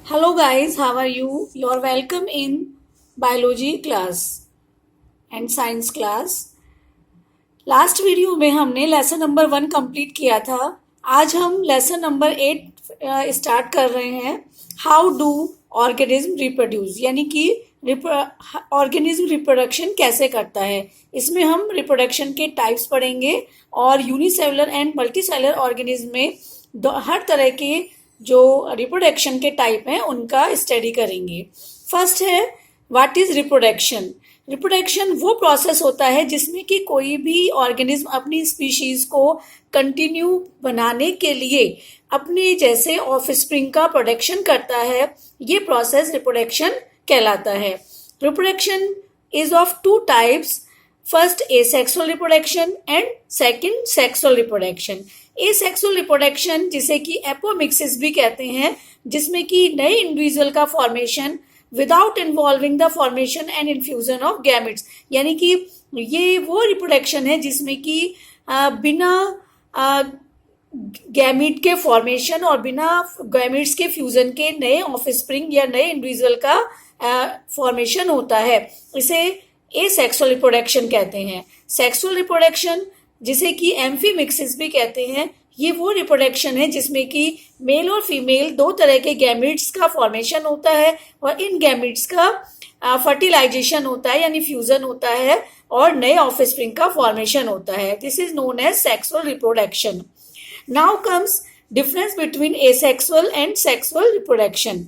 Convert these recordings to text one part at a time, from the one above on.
Hello guys, how are you? You're welcome in biology class and science class. Last video में हमने lesson number 1 complete किया था. आज हम लेसन नंबर 8 स्टार्ट कर रहे हैं. हाउ डू ऑर्गेनिज्म रिप्रोड्यूस, यानी कि ऑर्गेनिज्म रिप्रोडक्शन कैसे करता है. इसमें हम रिप्रोडक्शन के टाइप्स पढ़ेंगे और यूनिसेलुलर एंड मल्टीसेलुलर ऑर्गेनिज्म में हर तरह के जो रिप्रोडक्शन के टाइप हैं उनका स्टडी करेंगे. फर्स्ट है व्हाट इज रिप्रोडक्शन. रिप्रोडक्शन वो प्रोसेस होता है जिसमें कि कोई भी ऑर्गेनिज्म अपनी स्पीशीज को कंटिन्यू बनाने के लिए अपने जैसे ऑफस्प्रिंग का प्रोडक्शन करता है. ये प्रोसेस रिप्रोडक्शन कहलाता है. Reproduction is of two types. First asexual reproduction and second sexual reproduction. Asexual reproduction जिसे कि एपोमिक्सिस भी कहते हैं, जिसमें कि नए इंडिविजुअल का formation without involving the formation and infusion of gametes, यानी कि ये वो रिप्रोडक्शन है जिसमें कि बिना गैमेट के फॉर्मेशन और बिना गैमेट्स के फ्यूजन के नए ऑफस्प्रिंग या नए इंडिविजुअल का फॉर्मेशन होता है. इसे एसेक्सुअल रिप्रोडक्शन कहते हैं. सेक्सुअल रिप्रोडक्शन जिसे कि एम्फीमिक्सिस भी कहते हैं, ये वो रिप्रोडक्शन है जिसमें कि मेल और फीमेल दो तरह के गैमेट्स का फॉर्मेशन होता है और इन गैमेट्स का फर्टिलाइजेशन होता है यानी फ्यूजन होता है और नए ऑफस्प्रिंग का फॉर्मेशन होता है. This is known as sexual reproduction. Now comes difference between asexual and sexual reproduction.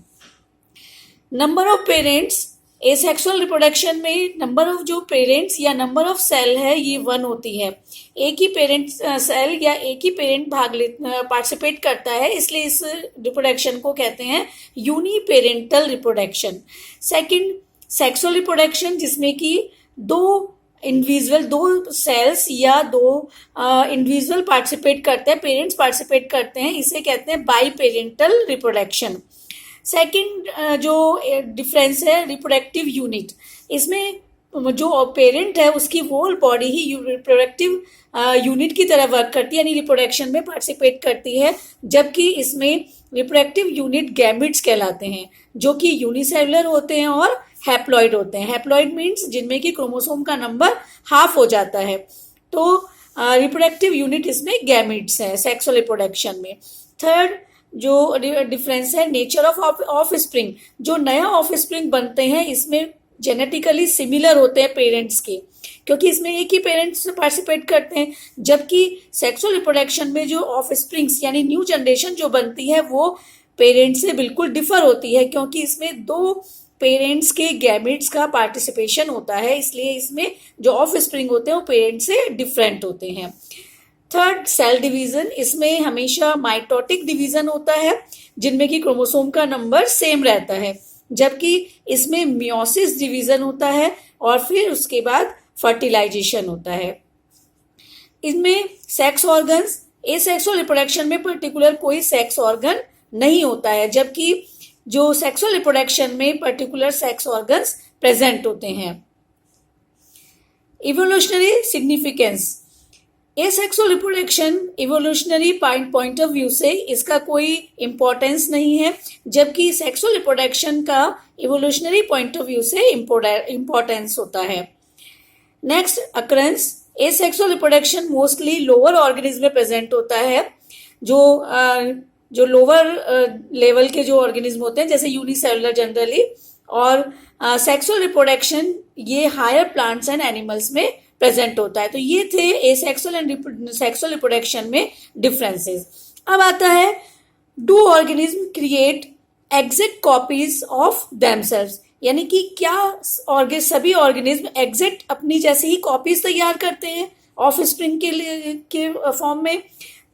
Number of parents. Asexual reproduction में नंबर ऑफ जो पेरेंट्स या नंबर ऑफ सेल है ये 1 होती है. एक ही पेरेंट सेल या एक ही पेरेंट पार्टिसिपेट करता है, इसलिए इस रिप्रोडक्शन को कहते हैं uniparental reproduction. Second sexual reproduction जिसमें कि दो सेल्स या दो इंडिविजुअल पार्टिसिपेट करते हैं, पेरेंट्स पार्टिसिपेट करते हैं, इसे कहते हैं बाई पेरेंटल रिप्रोडक्शन. सेकंड जो डिफरेंस है रिप्रोडक्टिव यूनिट. इसमें जो पेरेंट है उसकी होल बॉडी ही रिप्रोडक्टिव यूनिट की तरह वर्क करती है, यानी रिप्रोडक्शन में पार्टिसिपेट करती है, जबकि इसमें रिप्रोडक्टिव यूनिट गैमेट्स कहलाते हैं जो कि यूनिसेलुलर होते हैं और हैप्लॉइड होते हैं. हैप्लॉइड मीन्स जिनमें कि क्रोमोसोम का नंबर हाफ हो जाता है. तो रिप्रोडक्टिव यूनिट इसमें गैमेट्स है सेक्सुअल रिप्रोडक्शन में. थर्ड जो डिफरेंस है नेचर ऑफ ऑफस्प्रिंग. जो नया ऑफस्प्रिंग बनते हैं इसमें जेनेटिकली सिमिलर होते हैं पेरेंट्स के, क्योंकि इसमें एक ही पेरेंट्स पार्टिसिपेट करते हैं, जबकि सेक्सुअल रिप्रोडक्शन में जो ऑफस्प्रिंग्स यानी न्यू जनरेशन जो बनती है वो पेरेंट्स से बिल्कुल डिफर होती है, क्योंकि इसमें दो पेरेंट्स के गैमेट्स का पार्टिसिपेशन होता है, इसलिए इसमें जो ऑफस्प्रिंग होते हैं वो पेरेंट्स से डिफरेंट होते हैं. Third cell division. इसमें हमेशा माइटोटिक डिवीजन होता है जिनमें कि क्रोमोसोम का नंबर सेम रहता है, जबकि इसमें मियोसिस डिवीजन होता है और फिर उसके बाद फर्टिलाइजेशन होता है. इनमें सेक्स ऑर्गन्स. एसेक्सुअल रिप्रोडक्शन में पर्टिकुलर कोई सेक्स ऑर्गन नहीं होता है, जबकि जो सेक्सुअल रिप्रोडक्शन में पर्टिकुलर सेक्स ऑर्गन्स प्रेजेंट होते हैं. Evolutionary significance. Asexual reproduction evolutionary point of view से इसका कोई इम्पोर्टेंस नहीं है, जबकि सेक्सुअल रिप्रोडक्शन का इवोल्यूशनरी पॉइंट ऑफ व्यू से इम्पोर्टेंस होता है. Next occurrence. Asexual reproduction mostly lower organism में प्रेजेंट होता है. जो लोअर लेवल के जो ऑर्गेनिज्म होते हैं जैसे यूनिसेलुलर जनरली, और सेक्सुअल रिप्रोडक्शन ये हायर प्लांट्स एंड एनिमल्स में प्रेजेंट होता है. तो ये थे एसेक्सुअल एंड सेक्सुअल रिप्रोडक्शन में डिफरेंसेस. अब आता है do organism create exact copies of themselves, यानी कि क्या सभी ऑर्गेनिज्म एग्जैक्ट अपनी जैसे ही कॉपीज तैयार करते हैं ऑफस्प्रिंग के फॉर्म में.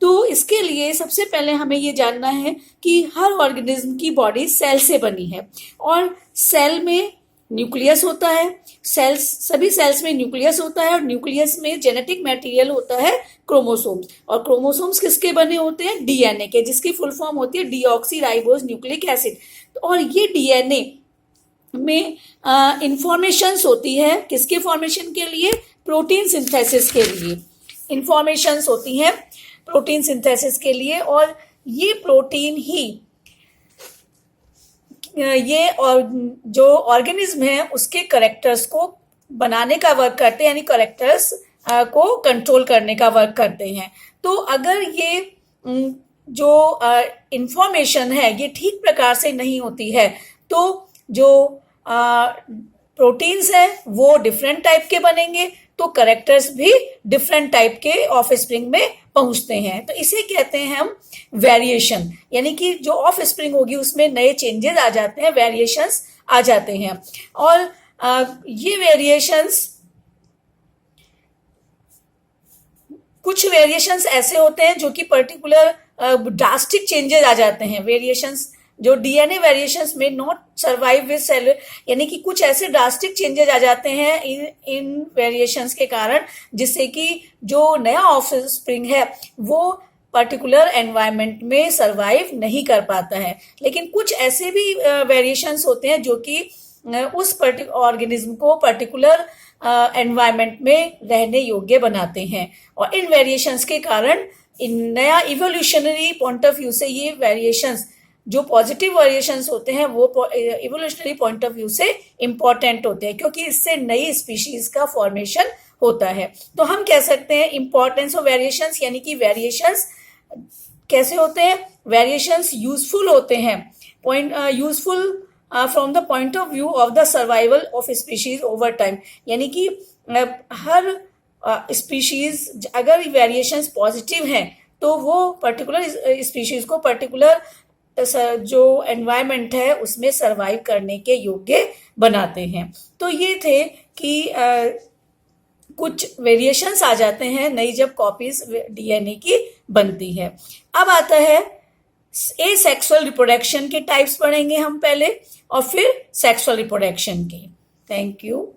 तो इसके लिए सबसे पहले हमें ये जानना है कि हर ऑर्गेनिज्म की बॉडी सेल से बनी है और सेल में न्यूक्लियस होता है. सभी सेल्स में न्यूक्लियस होता है और न्यूक्लियस में जेनेटिक मटेरियल होता है क्रोमोसोम्स. और क्रोमोसोम्स किसके बने होते हैं? डीएनए के, जिसकी फुल फॉर्म होती है डीऑक्सीराइबोज न्यूक्लिक एसिड. और ये डीएनए में इंफॉर्मेशंस होती है किसके फॉर्मेशन के लिए? प्रोटीन सिंथेसिस के लिए इंफॉर्मेशंस होती हैं प्रोटीन सिंथेसिस के लिए. और ये प्रोटीन ही ये और जो ऑर्गेनिज्म है उसके करेक्टर्स को बनाने का वर्क करते हैं, यानी करेक्टर्स को कंट्रोल करने का वर्क करते हैं। तो अगर ये जो इंफॉर्मेशन है ये ठीक प्रकार से नहीं होती है तो जो प्रोटीन्स है वो डिफरेंट टाइप के बनेंगे, तो करेक्टर्स भी डिफरेंट टाइप के ऑफ स्प्रिंग में पहुंचते हैं। तो इसे कहते हैं हम वेरिएशन, यानी कि जो ऑफ स्प्रिंग होगी उसमें नए चेंजेस आ जाते हैं, वेरिएशंस आ जाते हैं। और ये वेरिएशंस, कुछ वेरिएशंस ऐसे होते हैं जो कि पर्टिकुलर ड्रास्टिक चेंजेस आ जाते हैं। वेरिएशंस जो डीएनए वेरिएशंस में नॉट सर्वाइव विद सेल, यानी कि कुछ ऐसे ड्रास्टिक चेंजेस आ जाते हैं इन वेरिएशंस के कारण, जिससे कि जो नया ऑफ स्प्रिंग है वो पर्टिकुलर एनवायरनमेंट में सर्वाइव नहीं कर पाता है। लेकिन कुछ ऐसे भी वेरिएशंस होते हैं जो कि उस ऑर्गेनिज्म को पर्टिकुलर एनवायरनमेंट में रहने योग्य बनाते हैं। और इन वेरिएशंस के कारण इन नया इवोल्यूशनरी पॉइंट ऑफ व्यू से ये वेरिएशंस, जो पॉजिटिव वेरिएशंस होते हैं वो इवोल्यूशनरी पॉइंट ऑफ व्यू से इम्पॉर्टेंट होते हैं, क्योंकि इससे नई स्पीशीज का फॉर्मेशन होता है। तो हम कह सकते हैं इम्पॉर्टेंस ऑफ वेरिएशंस, यानी कि वेरिएशंस कैसे होते हैं, वेरिएशंस यूजफुल होते हैं, useful from the point of view of the survival of species over time, यानी कि हर स्पीशीज अगर वेरिएशंस पॉजिटिव हैं तो वो पर्टिकुलर स्पीशीज को पर्टिकुलर जो एनवायरनमेंट है उसमें सरवाइव करने के योग्य बनाते हैं। तो ये थे कि कुछ वेरिएशंस आ जाते हैं नई जब कॉपीज डीएनए की बनती है। अब आता है एसेक्सुअल रिप्रोडक्शन के टाइप्स पढ़ेंगे हम पहले, और फिर सेक्सुअल रिप्रोडक्शन की। Thank you.